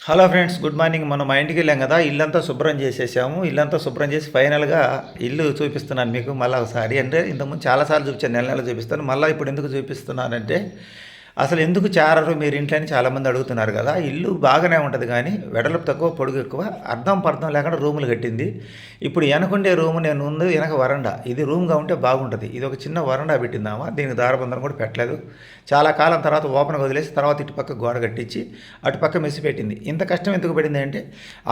Hello friends, good morning. మనం మా ఇంటికి వెళ్ళాం కదా, ఇల్లంతా శుభ్రం చేసేసాము. ఇల్లంతా శుభ్రం చేసి ఫైనల్గా ఇల్లు చూపిస్తున్నాను మీకు మళ్ళీ ఒకసారి. అంటే ఇంతకుముందు చాలాసార్లు చూపించాను, నెల నెల చూపిస్తాను. మళ్ళీ ఇప్పుడు ఎందుకు చూపిస్తున్నానంటే, అసలు ఎందుకు చేరరు మీరు ఇంట్లో అని చాలామంది అడుగుతున్నారు కదా. ఇల్లు బాగానే ఉంటుంది కానీ వెడల్పు తక్కువ, పొడుగు ఎక్కువ, అర్థం పర్థం లేకుండా రూములు కట్టింది. ఇప్పుడు వెనకుండే రూము నేను ఉంది, వెనక వరండా. ఇది రూమ్గా ఉంటే బాగుంటుంది. ఇది ఒక చిన్న వరండా పెట్టిందామా, దీనికి దారబంధం కూడా పెట్టలేదు. చాలా కాలం తర్వాత ఓపెన్గా వదిలేసి తర్వాత ఇటుపక్క గోడ కట్టించి అటుపక్క మెస్సి పెట్టింది. ఇంత కష్టం ఎందుకు పడింది అంటే,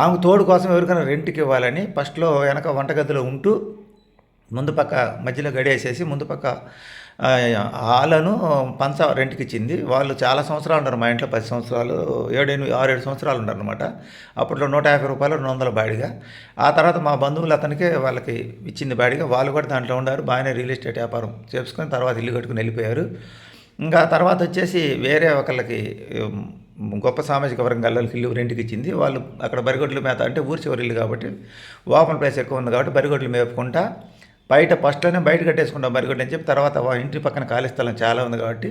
ఆమె తోడు కోసం ఎవరికైనా రెంట్కి ఇవ్వాలని ఫస్ట్లో వెనక వంటగదిలో ఉంటూ ముందు పక్క మధ్యలో గడియేసేసి ముందు పక్క హాలను పంచ రెంట్కి ఇచ్చింది. వాళ్ళు చాలా సంవత్సరాలు ఉన్నారు మా ఇంట్లో, 10 సంవత్సరాలు, 6-7 సంవత్సరాలు ఉన్నారు అనమాట. అప్పట్లో ₹150, 200 బాడిగా. ఆ తర్వాత మా బంధువులు అతనికే వాళ్ళకి ఇచ్చింది బాడిగా. వాళ్ళు కూడా దాంట్లో ఉన్నారు, బాగానే రియల్ ఎస్టేట్ వ్యాపారం చేసుకొని తర్వాత ఇల్లు కట్టుకుని వెళ్ళిపోయారు. ఇంకా తర్వాత వచ్చేసి వేరే ఒకళ్ళకి గొప్ప సామాజిక వర్గాలకి ఇల్లు రెంట్కి ఇచ్చింది. వాళ్ళు అక్కడ బరిగొడ్లు మేత, అంటే ఊరి చివరి ఇల్లు కాబట్టి ఓపెన్ ప్లేస్ ఎక్కువ ఉంది కాబట్టి బరిగొడ్లు మేపుకుంటా బయట ఫస్ట్లోనే బయట కట్టేసుకుంటాం బరిగొడ్లు అని చెప్పి, తర్వాత ఇంటి పక్కన ఖాళీ స్థలం చాలా ఉంది కాబట్టి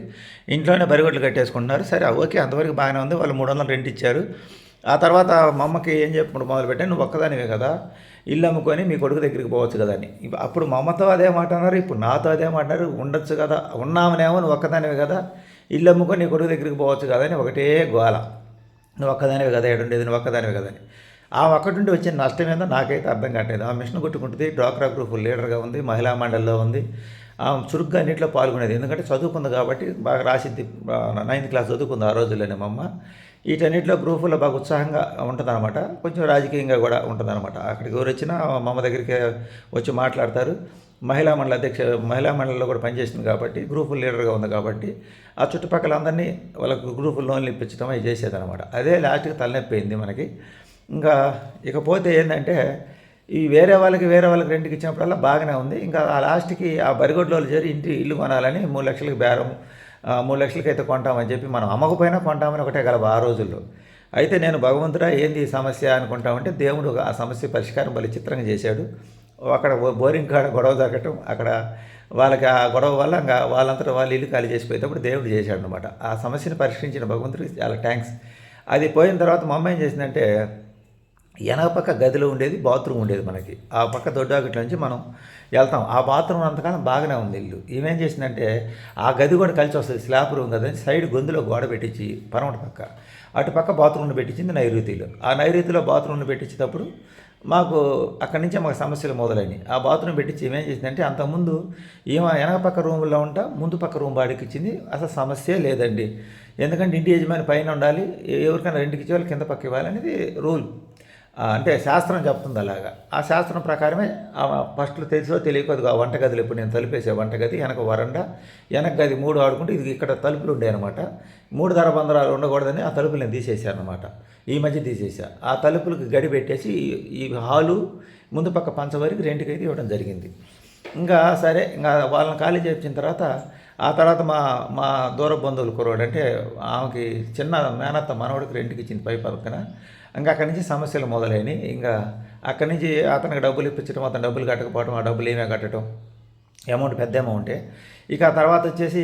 ఇంట్లోనే బరిగొడ్లు కట్టేసుకుంటున్నారు. సరే, ఓకే, అంతవరకు బాగానే ఉంది. వాళ్ళు 300 రెంట్ ఇచ్చారు. ఆ తర్వాత మా అమ్మకి ఏం చెప్పుకుంటూ మొదలుపెట్టాను, నువ్వు ఒక్కదానివే కదా, ఇల్లు అమ్ముకొని మీ కొడుకు దగ్గరికి పోవచ్చు కదా అని. అప్పుడు మా అమ్మతో అదే మాట అన్నారు, ఇప్పుడు నాతో అదే మాట అన్నారు. ఉండొచ్చు కదా, ఉన్నామనేమో, నువ్వు ఒక్కదానివే కదా, ఇల్లు అమ్ముకొని నీ కొడుకు దగ్గరికి పోవచ్చు కదా అని ఒకటే గోల. నువ్వు ఒక్కదానివే కదా, ఏడుండేది నువ్వు ఒక్కదానివే కదా అని. ఆ ఒక్కటి వచ్చిన నష్టం ఏందో నాకైతే అర్థం కావట్లేదు. ఆ మిషన్ కొట్టుకుంటుంది, డ్వాక్రా గ్రూప్ లీడర్గా ఉంది, మహిళా మండలిలో ఉంది. చురుగ్గా అన్నింటిలో పాల్గొనేది, ఎందుకంటే చదువుకుంది కాబట్టి బాగా రాసిద్ది. 9th క్లాస్ చదువుకుంది ఆ రోజుల్లోనే మా అమ్మ. వీటన్నిటిలో గ్రూపుల్లో బాగా ఉత్సాహంగా ఉంటుందన్నమాట. కొంచెం రాజకీయంగా కూడా ఉంటుందన్నమాట. అక్కడికి ఎవరు వచ్చినా మా అమ్మ దగ్గరికి వచ్చి మాట్లాడతారు. మహిళా మండలిలో కూడా పనిచేసింది కాబట్టి, గ్రూపుల లీడర్గా ఉంది కాబట్టి ఆ చుట్టుపక్కల అందరినీ వాళ్ళకు గ్రూపులు లోన్లు ఇప్పించడం అవి చేసేదన్నమాట. అదే లాస్ట్కి తలనొప్పి అయింది మనకి. ఇంకా ఇకపోతే ఏంటంటే, ఈ వేరే వాళ్ళకి రెంట్కి ఇచ్చినప్పుడల్లా బాగానే ఉంది. ఇంకా ఆ లాస్ట్కి ఆ బరిగొడ్లో చేరి ఇల్లు కొనాలని 3 లక్షలకి బేరం, 3 లక్షలకి అయితే కొంటామని చెప్పి, మనం అమ్మకపోయినా కొంటామని ఒకటే గలబ ఆ రోజుల్లో. అయితే నేను భగవంతుడా ఏంది ఈ సమస్య అనుకుంటామంటే, దేవుడు ఆ సమస్య పరిష్కారం బలి చిత్రంగా చేశాడు. అక్కడ బోరింగ్ కాడ గొడవ జరగటం, అక్కడ వాళ్ళకి ఆ గొడవ వల్ల ఇంకా వాళ్ళంతటా వాళ్ళు ఇల్లు ఖాళీ చేసిపోయేటప్పుడు దేవుడు చేశాడు అనమాట. ఆ సమస్యను పరిష్కరించిన భగవంతుడికి చాలా థ్యాంక్స్. అది పోయిన తర్వాత మా అమ్మ ఏం చేసిందంటే, వెనక పక్క గదిలో ఉండేది బాత్రూమ్ ఉండేది మనకి. ఆ పక్క దొడ్డాగిట్ల నుంచి మనం వెళ్తాం. ఆ బాత్రూమ్ అంతకాలం బాగానే ఉంది ఇల్లు. ఈమెం చేసిందంటే, ఆ గది కూడా కలిసి వస్తుంది, స్లాబ్ రూమ్ కదా, సైడ్ గొంతులో గోడ పెట్టించి పరమట పక్క అటు పక్క బాత్రూమ్ని పెట్టించింది నైరుతిలో. ఆ నైరుతిలో బాత్రూమ్ని పెట్టించేటప్పుడు అక్కడి నుంచే మాకు సమస్యలు మొదలైనవి. ఆ బాత్రూమ్ పెట్టించి ఏమేం చేసిందంటే, అంతకుముందు ఈమె వెనక పక్క రూమ్లో ఉంటా, ముందు పక్క రూమ్ బాడికి ఇచ్చింది. అసలు సమస్యే లేదండి. ఎందుకంటే ఇంటి యజమాని పైన ఉండాలి, ఎవరికైనా రెండుకి ఇచ్చే వాళ్ళు కింద పక్క ఇవ్వాలి అనేది రూల్. అంటే శాస్త్రం చెప్తుంది అలాగా. ఆ శాస్త్రం ప్రకారమే ఫస్ట్లో తెలుసో తెలియకో ఆ వంటగదిలో ఇప్పుడు నేను తలుపేసే వంటగది, వెనక వరండా, వెనక గది 3 ఆడుకుంటే ఇది ఇక్కడ తలుపులు ఉండే అనమాట. 3 ధరబంధరాలు ఉండకూడదని ఆ తలుపులు నేను తీసేసాను అనమాట. ఈ మధ్య తీసేసా. ఆ తలుపులకు గడి పెట్టేసి ఈ హాలు ముందు పక్క పంచవరికి రెంట్కి అయితే ఇవ్వడం జరిగింది. ఇంకా సరే, ఇంకా వాళ్ళని ఖాళీ చేయించిన తర్వాత ఆ తర్వాత మా మా దూర బంధువులు కురవాడు, అంటే ఆమెకి చిన్న మేనత్త మనవడికి రెంట్కి ఇచ్చింది పై పక్కన. ఇంకా అక్కడి నుంచి సమస్యలు మొదలైనవి. ఇంకా అక్కడి నుంచి అతనికి డబ్బులు ఇప్పించడం, అతను డబ్బులు కట్టకపోవడం, ఆ డబ్బులు ఏమే కట్టడం, అమౌంట్ పెద్ద అమౌంటే. ఇక ఆ తర్వాత వచ్చేసి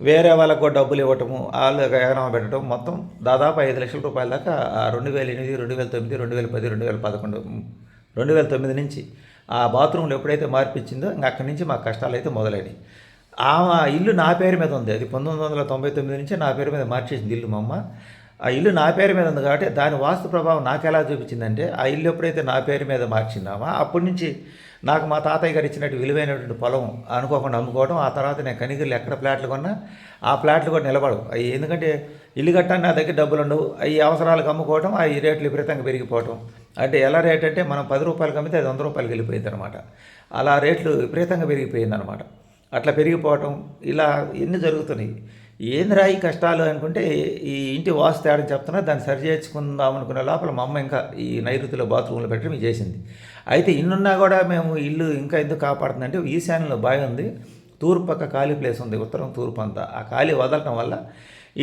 వేరే వాళ్ళకు కూడా డబ్బులు ఇవ్వటము, వాళ్ళు ఎగనామా పెట్టడం, మొత్తం దాదాపు 5 లక్షల రూపాయల దాకా 2008, 2009, 2010, 2011, 2009 నుంచి ఆ బాత్రూంలో ఎప్పుడైతే మార్పిచ్చిందో ఇంకా అక్కడి నుంచి మాకు కష్టాలు అయితే మొదలైనవి. ఆమె ఇల్లు నా పేరు మీద ఉంది. అది 1999 నుంచి నా పేరు మీద మార్చేసింది ఇల్లు మా అమ్మ. ఆ ఇల్లు నా పేరు మీద ఉంది కాబట్టి దాని వాస్తు ప్రభావం నాకు ఎలా చూపించిందంటే, ఆ ఇల్లు ఎప్పుడైతే నా పేరు మీద మార్చిందామా అప్పటి నుంచి నాకు మా తాతయ్య గారు ఇచ్చినట్టు విలువైనటువంటి పొలం అనుకోకుండా అమ్ముకోవడం. ఆ తర్వాత నేను కనిగిరిలో ఎక్కడ ఫ్లాట్లు కొన్నా ఆ ఫ్లాట్లు కూడా నిలబడవు అవి, ఎందుకంటే ఇల్లు కట్టడానికి నా దగ్గర డబ్బులు ఉండవు. అవి అవసరాలకు అమ్ముకోవడం, అవి రేట్లు విపరీతంగా పెరిగిపోవటం. అంటే ఎలా రేట్ అంటే, మనం 10 రూపాయలకి అమ్మితే అది 100 రూపాయలకి వెళ్ళిపోయింది అనమాట. అలా రేట్లు విపరీతంగా పెరిగిపోయింది అనమాట. అట్లా పెరిగిపోవటం ఇలా ఎన్ని జరుగుతున్నాయి. ఏందిరా ఈ కష్టాలు అనుకుంటే, ఈ ఇంటి వాస్తు తేడా చెప్తున్నా, దాన్ని సరి చేసుకుందాం అనుకునే లోపల మా అమ్మ ఇంకా ఈ నైరుతిలో బాత్రూంలో పెట్టడం చేసింది. అయితే ఇన్నున్నా కూడా మేము ఇల్లు ఇంకా ఎందుకు కాపాడుతుందంటే, ఈశాన్యంలో బావి ఉంది, తూర్పు పక్క ఖాళీ ప్లేస్ ఉంది, ఉత్తరం తూర్పు అంతా. ఆ ఖాళీ వదలటం వల్ల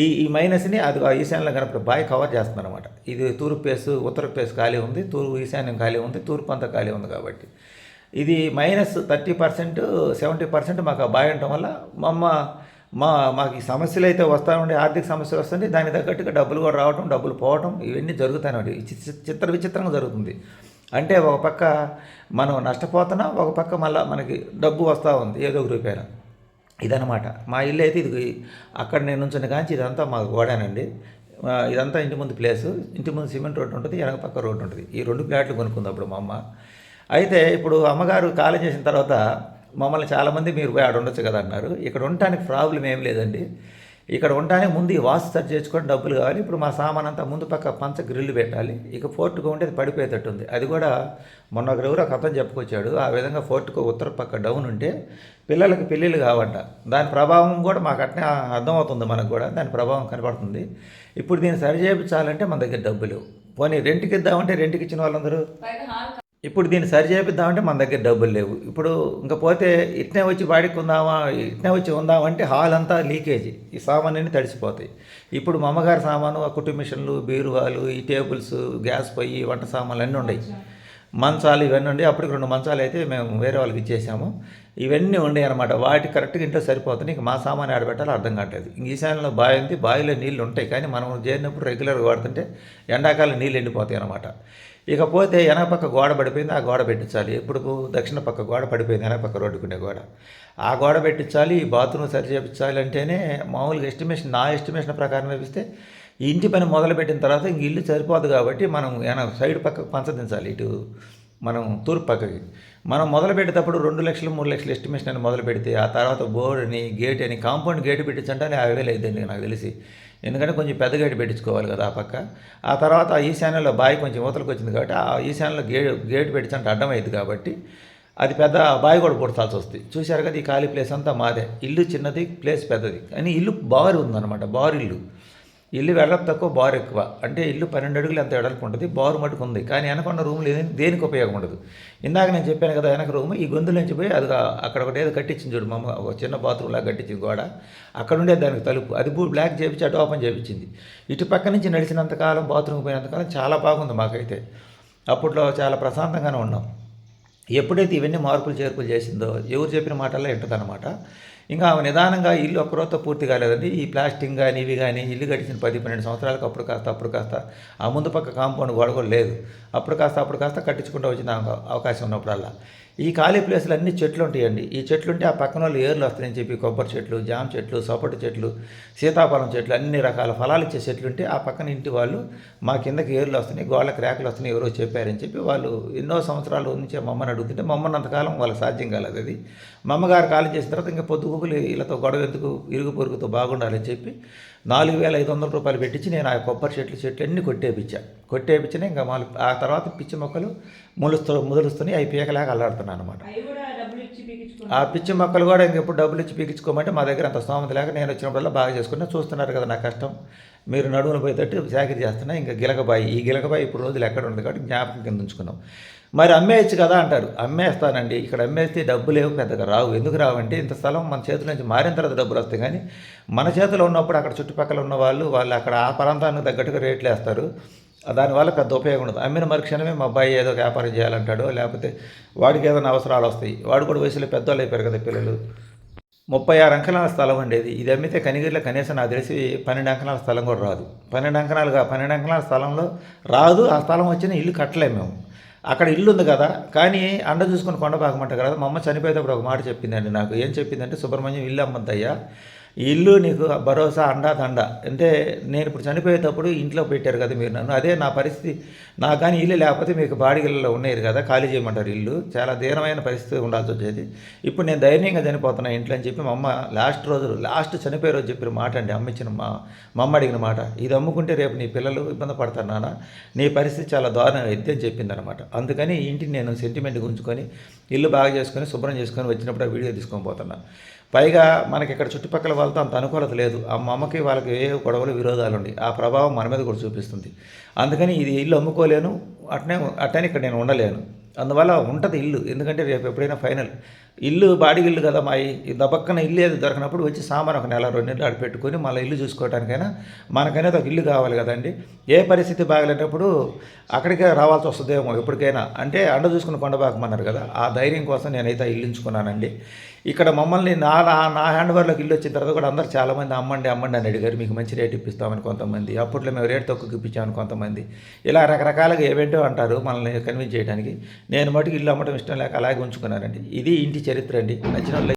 ఈ ఈ మైనస్ని అది ఆ ఈశాన్యంలో కనపడే బావి కవర్ చేస్తుంది అనమాట. ఇది తూర్పు ప్లేస్, ఉత్తర ప్లేస్ ఖాళీ ఉంది, ఈశాన్యం ఖాళీ ఉంది, తూర్పు అంతా ఖాళీ ఉంది కాబట్టి ఇది -30%, 70% మాకు ఆ బావి ఉండటం వల్ల మా అమ్మ మాకు ఈ సమస్యలు అయితే వస్తూ ఉండే, ఆర్థిక సమస్యలు వస్తుంటే దానికి తగ్గట్టుగా డబ్బులు కూడా రావటం, డబ్బులు పోవటం, ఇవన్నీ జరుగుతాయి. చిత్ర విచిత్రంగా జరుగుతుంది. అంటే ఒక పక్క మనం నష్టపోతున్నాం, ఒక పక్క మళ్ళీ మనకి డబ్బు వస్తూ ఉంది ఏదో ఒక రూపాయన. ఇదనమాట మా ఇల్లు అయితే. ఇది అక్కడ నేను నుంచున్న కాంచి ఇదంతా మా గోడానండి. ఇదంతా ఇంటి ముందు ప్లేసు. ఇంటి ముందు సిమెంట్ రోడ్డు ఉంటుంది, వెనక పక్క రోడ్డు ఉంటుంది. ఈ 2 ప్లాట్లు కొనుక్కుంది అప్పుడు మా అమ్మ. అయితే ఇప్పుడు అమ్మగారు కాలం చేసిన తర్వాత మమ్మల్ని చాలామంది మీరు పోయి ఆడ ఉండొచ్చు కదా అన్నారు. ఇక్కడ ఉండటానికి ప్రాబ్లం ఏం లేదండి. ఇక్కడ ఉండటానికి ముందు ఈ వాస్తు సరి చేసుకొని డబ్బులు కావాలి. ఇప్పుడు మా సామాన్ అంతా ముందు పక్క పంచ గ్రిల్లు పెట్టాలి. ఇక ఫోర్ట్గా ఉంటే అది పడిపోయేటట్టు ఉంది. అది కూడా మొన్న ఒకరెవరో ఒక అతను చెప్పుకొచ్చాడు. ఆ విధంగా ఫోర్ట్కు ఉత్తర పక్క డౌన్ ఉంటే పిల్లలకి పెళ్ళిళ్ళు కావంట. దాని ప్రభావం కూడా మాకు అట్నే అర్థమవుతుంది. మనకు కూడా దాని ప్రభావం కనపడుతుంది. ఇప్పుడు దీన్ని సరి చేయించాలంటే మన దగ్గర డబ్బులు. పోనీ రెంట్కి ఇద్దామంటే రెంట్కి ఇచ్చిన వాళ్ళందరూ ఇప్పుడు దీన్ని సరి చేపిద్దామంటే మన దగ్గర డబ్బులు లేవు. ఇప్పుడు ఇంకా పోతే ఇట్నే వచ్చి వాడుకుందామా, ఇట్నే వచ్చి ఉందామంటే హాల్ అంతా లీకేజీ, ఈ సామాన్లన్నీ తడిసిపోతాయి. ఇప్పుడు మా అమ్మగారి సామాను, ఆ కుటుంబ మిషన్లు, బీరువాలు, ఈ టేబుల్స్, గ్యాస్ పొయ్యి, వంట సామాన్లు అన్నీ ఉన్నాయి. మంచాలు ఇవన్నీ ఉండి, అప్పటికి 2 మంచాలు అయితే మేము వేరే వాళ్ళకి ఇచ్చేసాము. ఇవన్నీ ఉండేవి అనమాట. వాటి కరెక్ట్గా ఇంట్లో సరిపోతుంది. ఇంక మా సామాన్ ఆడబెట్టాలో అర్థం కావట్లేదు. ఇంక ఈశాన్యంలో బావి ఉంది, బావిలో నీళ్ళు ఉంటాయి, కానీ మనం చేరినప్పుడు రెగ్యులర్గా వాడుతుంటే ఎండాకాలం నీళ్ళు ఎండిపోతాయి అనమాట. ఇకపోతే వెనక పక్క గోడ పడిపోయింది, ఆ గోడ పెట్టించాలి. ఇప్పుడు దక్షిణ పక్క గోడ పడిపోయింది, వెనక పక్క రోడ్డుకుండే గోడ, ఆ గోడ పెట్టించాలి. ఈ బాత్రూమ్ సరి చేయించాలి అంటేనే మామూలుగా ఎస్టిమేషన్, నా ఎస్టిమేషన్ ప్రకారం వేపిస్తే ఈ ఇంటి పని మొదలుపెట్టిన తర్వాత ఇంక ఇల్లు సరిపోదు కాబట్టి మనం సైడ్ పక్కకు పంచదించాలి. ఇటు మనం తూర్పు పక్కకి మనం మొదలు పెట్టేటప్పుడు 2 లక్షలు 3 లక్షలు ఎస్టిమేషన్ అని మొదలు పెడితే ఆ తర్వాత బోర్డుని, గేట్ అని, కాంపౌండ్ గేట్ పెట్టించంటే 50,000 అయిద్దండి నాకు తెలిసి. ఎందుకంటే కొంచెం పెద్ద గేటు పెట్టించుకోవాలి కదా ఆ పక్క. ఆ తర్వాత ఈశాన్యంలో బావి కొంచెం ఊతలకు వచ్చింది కాబట్టి ఆ ఈశాన్యంలో గేటు పెట్టించంటే అడ్డమైంది కాబట్టి అది పెద్ద బావి కూడా పుడతాల్సి వస్తుంది. చూశారు కదా, ఈ ఖాళీ ప్లేస్ అంతా మాదే. ఇల్లు చిన్నది, ప్లేస్ పెద్దది, కానీ ఇల్లు బారు ఉందన్నమాట. బారు ఇల్లు వెడల్పు తక్కువ, బారు ఎక్కువ. అంటే ఇల్లు 12 అడుగులు ఎంత వెడల్పు ఉంటుంది, బారు మటుకు ఉంది. కానీ వెనకున్న రూమ్లు దేనికి ఉపయోగం ఉండదు. ఇందాక నేను చెప్పాను కదా, వెనక రూమ్ ఈ గొంతుల నుంచి పోయి అది అక్కడ ఒకటి ఏదో కట్టించింది చూడు, మమ్మ ఒక చిన్న బాత్రూమ్ లాగా కట్టించింది గోడ. అక్కడ ఉండే దానికి తలుపు అది బ్లాక్ చేపించి అటు ఓపెన్ చేయించింది. ఇటు పక్క నుంచి నడిచినంతకాలం, బాత్రూమ్కి పోయినంతకాలం చాలా బాగుంది మాకైతే. అప్పట్లో చాలా ప్రశాంతంగానే ఉన్నాం. ఎప్పుడైతే ఇవన్నీ మార్పులు చేర్పులు చేసిందో ఎవరు చెప్పిన మాటల్లో వింటుందన్నమాట. ఇంకా నిదానంగా ఇల్లు ఒక్కరోజుతో పూర్తి కాలేదండి. ఈ ప్లాస్టింగ్ కానీ ఇవి కానీ ఇల్లు గడిచిన 10-12 సంవత్సరాలకు అప్పుడు కాస్త ఆ ముందు పక్క కాంపౌండ్ గోడ కూడా లేదు. అప్పుడు కాస్త కట్టించుకుంటూ వచ్చిన అవకాశం ఉన్నప్పుడల్లా ఈ ఖాళీ ప్లేస్లు అన్ని చెట్లు ఉంటాయండి. ఈ చెట్లుంటే ఆ పక్కన వాళ్ళు ఏర్లు వస్తాయని చెప్పి కొబ్బరి చెట్లు, జామ చెట్లు, సపోటా చెట్లు, సీతాఫలం చెట్లు, అన్ని రకాల ఫలాలు ఇచ్చే చెట్లు ఉంటే ఆ పక్కన ఇంటి వాళ్ళు మా కిందకి ఏర్లు వస్తున్నాయి, గోళ్ళకి రేకలు వస్తున్నాయి, ఎవరో చెప్పారని చెప్పి వాళ్ళు ఎన్నో సంవత్సరాల నుంచి మమ్మల్ని అడుగుతుంటే మమ్మల్ని అంతకాలం వాళ్ళకి సాధ్యం కాలేదు. అది మా అమ్మగారు కాలం చేసిన తర్వాత ఇంకా పొద్దుగుబులు వీళ్ళతో గొడవ ఎందుకు, ఇరుగు పొరుగుతో బాగుండాలని చెప్పి 4,500 రూపాయలు పెట్టించి నేను ఆ కొబ్బరి చెట్లు అన్నీ కొట్టేపించిన ఇంకా ఆ తర్వాత పిచ్చి మొక్కలు ముదులుస్తున్నాయి. అవి పీకలేక అల్లాడుతున్నాను అనమాట. ఆ పిచ్చి మొక్కలు కూడా ఇంకెప్పుడు డబ్బులు ఇచ్చి పీకించుకోమంటే మా దగ్గర అంత స్తోమత లేక నేను వచ్చినప్పుడల్లా బాగా చేసుకున్నా. చూస్తున్నారు కదా నా కష్టం, మీరు నడువును పోయేటట్టు చాకరీ చేస్తున్నా. ఇంకా ఈ గిలకబాయి ఇప్పుడు రోజులు ఎక్కడ ఉంది కాబట్టి జ్ఞాపకం కింద ఉంచుకున్నాం. మరి అమ్మేయచ్చు కదా అంటారు. అమ్మేస్తానండి. ఇక్కడ అమ్మేస్తే డబ్బులు ఏమో పెద్దగా రావు. ఎందుకు రావంటే ఇంత స్థలం మన చేతుల నుంచి మారిన తర్వాత డబ్బులు వస్తాయి, కానీ మన చేతిలో ఉన్నప్పుడు అక్కడ చుట్టుపక్కల ఉన్న వాళ్ళు అక్కడ ఆ ప్రాంతానికి తగ్గట్టుగా రేట్లు వేస్తారు. దానివల్ల పెద్ద ఉపయోగం ఉండదు. అమ్మిన మరుక్షణమే మా అబ్బాయి ఏదో వ్యాపారం చేయాలంటాడు, లేకపోతే వాడికి ఏదైనా అవసరాలు వస్తాయి. వాడు కూడా వయసులో పెద్దవాళ్ళు అయిపోయారు కదా పిల్లలు. 36 అంకణాల స్థలం ఉండేది. ఇది అమ్మితే కనిగిరిలో కనీసం నాకు తెలిసి 12 అంకణాల స్థలం కూడా రాదు. 12 అంకణాల స్థలంలో రాదు. ఆ స్థలం వచ్చిన ఇల్లు కట్టలేము మేము. అక్కడ ఇల్లు ఉంది కదా, కానీ అండ చూసుకొని కొండ బాగమంట కదా. మా అమ్మ చనిపోయేటప్పుడు ఒక మాట చెప్పిందండి నాకు. ఏం చెప్పిందంటే, సుబ్రహ్మణ్యం ఇల్లు అమ్మద్దయ్యా, ఈ ఇల్లు నీకు భరోసా దండ. అంటే నేను ఇప్పుడు చనిపోయేటప్పుడు ఇంట్లో పెట్టారు కదా మీరు నన్ను, అదే నా పరిస్థితి. నాకు కానీ ఇల్లు లేకపోతే మీకు బాడిగిళ్ళలో ఉన్నాయి కదా, ఖాళీ చేయమంటారు ఇల్లు. చాలా దీనమైన పరిస్థితి ఉండాల్సి వచ్చేది. ఇప్పుడు నేను ధైర్యంగా చనిపోతున్నా ఇంట్లో అని చెప్పి మా అమ్మ లాస్ట్ చనిపోయే రోజు చెప్పిన మాట అండి. మా అమ్మ అడిగిన మాట, ఇది అమ్ముకుంటే రేపు నీ పిల్లలు ఇబ్బంది పడతారు నాన్న, నీ పరిస్థితి చాలా దారుణంగా అయితే అని చెప్పింది అనమాట. అందుకని ఇంటిని నేను సెంటిమెంట్గా ఉంచుకొని ఇల్లు బాగా చేసుకొని శుభ్రం చేసుకొని వచ్చినప్పుడు ఆ వీడియో తీసుకొని పోతున్నాను. పైగా మనకి ఇక్కడ చుట్టుపక్కల వాళ్ళతో అంత అనుకూలత లేదు. ఆ అమ్మకి వాళ్ళకి ఏ గొడవలు విరోధాలు ఉండి ఆ ప్రభావం మన మీద కూడా చూపిస్తుంది. అందుకని ఇది ఇల్లు అమ్ముకోలేను, అట్టనే ఇక్కడ నేను ఉండలేను. అందువల్ల ఉంటుంది ఇల్లు. ఎందుకంటే రేపు ఎప్పుడైనా ఫైనల్ ఇల్లు బాడిగ ఇల్లు కదా మాయి ఈ దబక్కన ఇల్లు ఏది దొరకనప్పుడు వచ్చి సామాన్ ఒక నెల 2 నెలలు ఆడ పెట్టుకొని మళ్ళీ ఇల్లు చూసుకోవడానికైనా మనకనేది ఒక ఇల్లు కావాలి కదండి. ఏ పరిస్థితి బాగలేనప్పుడు అక్కడికే రావాల్సి వస్తుందేమో ఎప్పటికైనా. అంటే అండ చూసుకుని కొండబాకమన్నారు కదా, ఆ ధైర్యం కోసం నేనైతే ఆ ఇల్లు ఎంచుకున్నానండి. ఇక్కడ మమ్మల్ని నా హ్యాండ్ ఓవర్లోకి ఇల్లు వచ్చిన తర్వాత కూడా అందరూ చాలామంది అమ్మండి అమ్మండి అని అడిగారు. మీకు మంచి రేట్ ఇప్పిస్తామని కొంతమంది, అప్పట్లో మేము రేట్ తక్కువకి ఇప్పించామని కొంతమంది, ఇలా రకరకాలుగా ఏవేంటో అంటారు మనల్ని కన్విన్స్ చేయడానికి. నేను మటుకు ఇల్లు అమ్మటం ఇష్టం లేక అలాగే ఉంచుకున్నానండి. ఇది ఇంటి చరిత్ర అండి. నచ్చిన